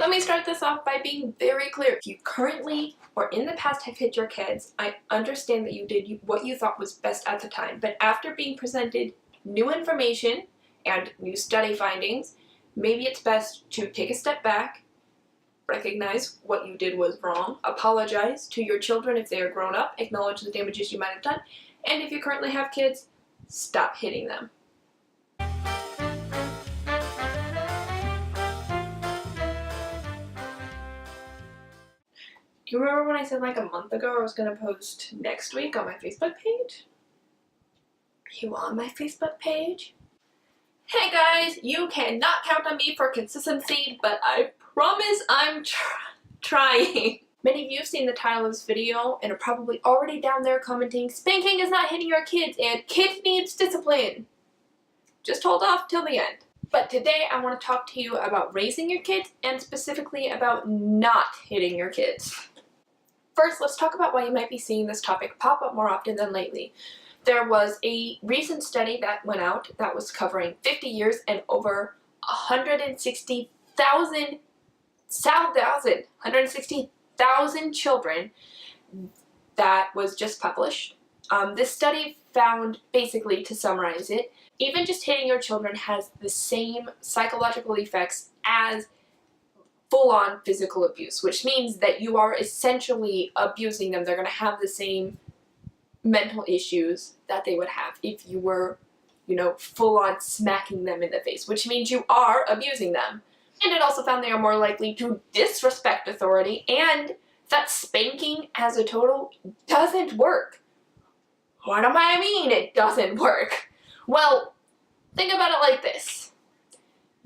Let me start this off by being very clear. If you currently or in the past have hit your kids, I understand that you did what you thought was best at the time, but after being presented new information and new study findings, maybe it's best to take a step back, recognize what you did was wrong, apologize to your children if they are grown up, acknowledge the damages you might have done, and if you currently have kids, stop hitting them. Do you remember when I said like a month ago I was going to post next week on my Facebook page? Are you on my Facebook page? Hey guys, you cannot count on me for consistency, but I promise I'm trying. Many of you have seen the title of this video and are probably already down there commenting, "Spanking is not hitting your kids," and "Kids needs discipline." Just hold off till the end. But today I want to talk to you about raising your kids and specifically about not hitting your kids. First, let's talk about why you might be seeing this topic pop up more often than lately. There was a recent study that went out that was covering 50 years and over 160,000 children that was just published. This study found, basically to summarize it, even just hitting your children has the same psychological effects as full-on physical abuse, which means that you are essentially abusing them. They're going to have the same mental issues that they would have if you were, full-on smacking them in the face, which means you are abusing them. And it also found they are more likely to disrespect authority and that spanking as a total doesn't work. What do I mean it doesn't work? Well, think about it like this.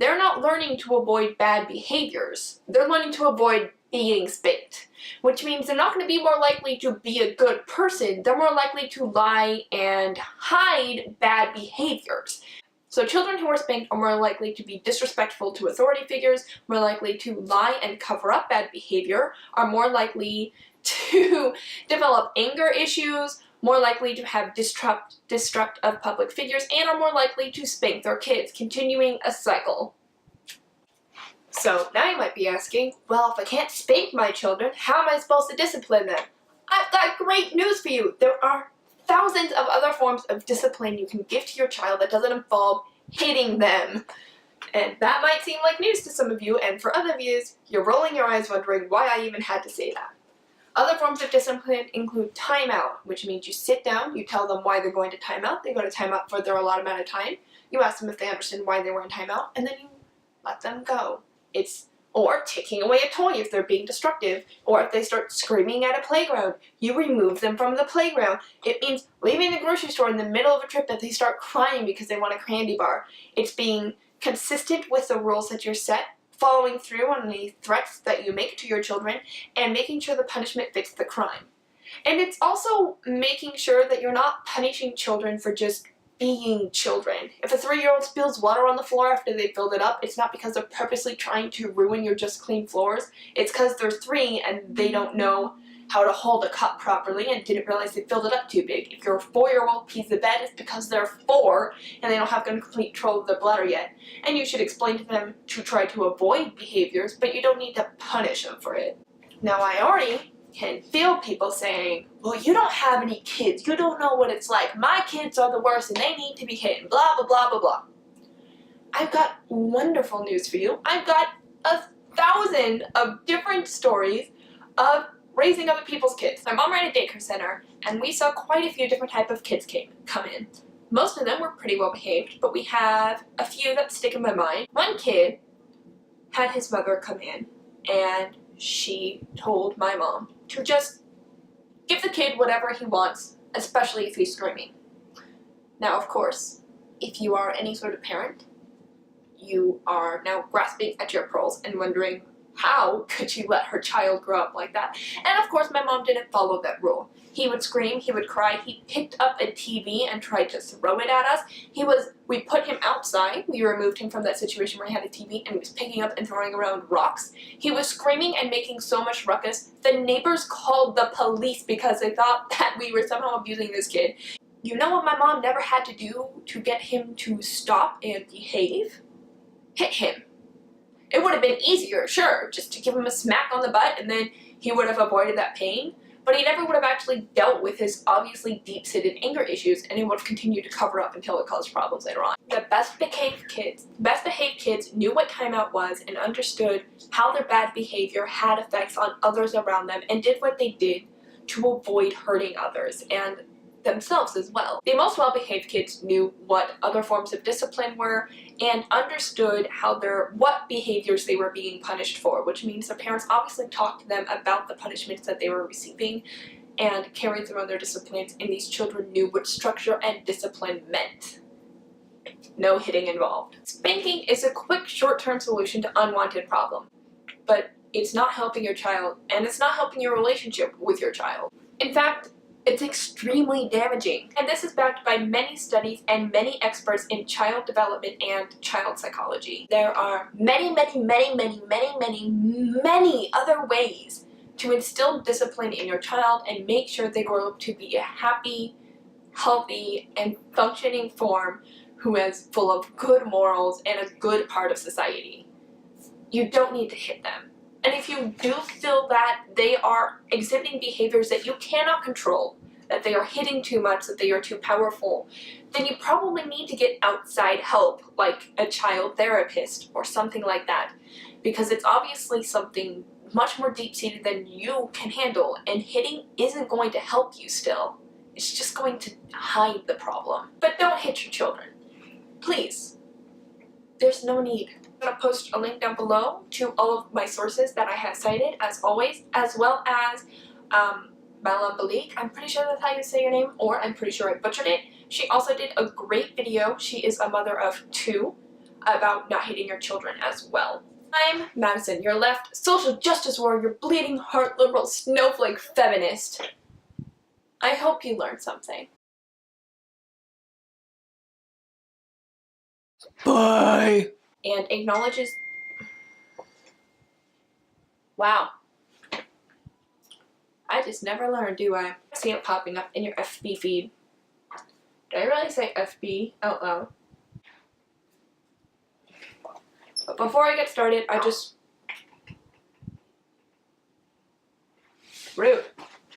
They're not learning to avoid bad behaviors. They're learning to avoid being spanked, which means they're not going to be more likely to be a good person. They're more likely to lie and hide bad behaviors. So children who are spanked are more likely to be disrespectful to authority figures, more likely to lie and cover up bad behavior, are more likely to develop anger issues, more likely to have distrust of public figures, and are more likely to spank their kids, continuing a cycle. So now you might be asking, well, if I can't spank my children, how am I supposed to discipline them? I've got great news for you. There are thousands of other forms of discipline you can give to your child that doesn't involve hitting them. And that might seem like news to some of you, and for other of you, you're rolling your eyes wondering why I even had to say that. Other forms of discipline include timeout, which means you sit down, you tell them why they're going to timeout, they go to timeout for their allotted amount of time, you ask them if they understand why they were in timeout, and then you let them go. Or taking away a toy if they're being destructive, or if they start screaming at a playground, you remove them from the playground. It means leaving the grocery store in the middle of a trip if they start crying because they want a candy bar. It's being consistent with the rules that you're set, following through on the threats that you make to your children, and making sure the punishment fits the crime. And it's also making sure that you're not punishing children for just being children. If a 3-year-old spills water on the floor after they filled it up, it's not because they're purposely trying to ruin your just clean floors. It's because they're 3 and they don't know how to hold a cup properly and didn't realize they filled it up too big. If your 4-year-old pees the bed, it's because they're 4 and they don't have complete control of their bladder yet. And you should explain to them to try to avoid behaviors, but you don't need to punish them for it. Now, I already can feel people saying, well, you don't have any kids, you don't know what it's like, my kids are the worst and they need to be hit, and blah, blah, blah, blah, blah. I've got wonderful news for you. I've got 1,000 of different stories of raising other people's kids. My mom ran a daycare center, and we saw quite a few different types of kids come in. Most of them were pretty well behaved, but we have a few that stick in my mind. One kid had his mother come in, and she told my mom to just give the kid whatever he wants, especially if he's screaming. Now, of course, if you are any sort of parent, you are now grasping at your pearls and wondering, how could you let her child grow up like that? And of course, my mom didn't follow that rule. He would scream, he would cry, he picked up a TV and tried to throw it at us. We put him outside, we removed him from that situation where he had a TV and he was picking up and throwing around rocks. He was screaming and making so much ruckus, the neighbors called the police because they thought that we were somehow abusing this kid. You know what my mom never had to do to get him to stop and behave? Hit him. It would have been easier, sure, just to give him a smack on the butt and then he would have avoided that pain. But he never would have actually dealt with his obviously deep-seated anger issues, and he would have continued to cover up until it caused problems later on. The best behaved kids knew what timeout was and understood how their bad behavior had effects on others around them and did what they did to avoid hurting others and themselves as well. The most well-behaved kids knew what other forms of discipline were and understood what behaviors they were being punished for, which means their parents obviously talked to them about the punishments that they were receiving and carried through on their disciplines, and these children knew what structure and discipline meant. No hitting involved. Spanking is a quick short-term solution to unwanted problems, but it's not helping your child and it's not helping your relationship with your child. In fact, it's extremely damaging, and this is backed by many studies and many experts in child development and child psychology. There are many other ways to instill discipline in your child and make sure they grow up to be a happy, healthy, and functioning form who is full of good morals and a good part of society. You don't need to hit them. And if you do feel that they are exhibiting behaviors that you cannot control, that they are hitting too much, that they are too powerful, then you probably need to get outside help, like a child therapist or something like that, because it's obviously something much more deep-seated than you can handle, and hitting isn't going to help you still. It's just going to hide the problem. But don't hit your children. Please. There's no need. I'm going to post a link down below to all of my sources that I have cited, as always, as well as Mayim Bialik. I'm pretty sure that's how you say your name, or I'm pretty sure I butchered it. She also did a great video. She is a mother of 2 about not hitting your children as well. I'm Madison, your left social justice warrior, bleeding heart liberal snowflake feminist. I hope you learned something. Bye! And acknowledges... Wow. I just never learn, do I? I see it popping up in your FB feed. Did I really say FB out loud? But before I get started, rude.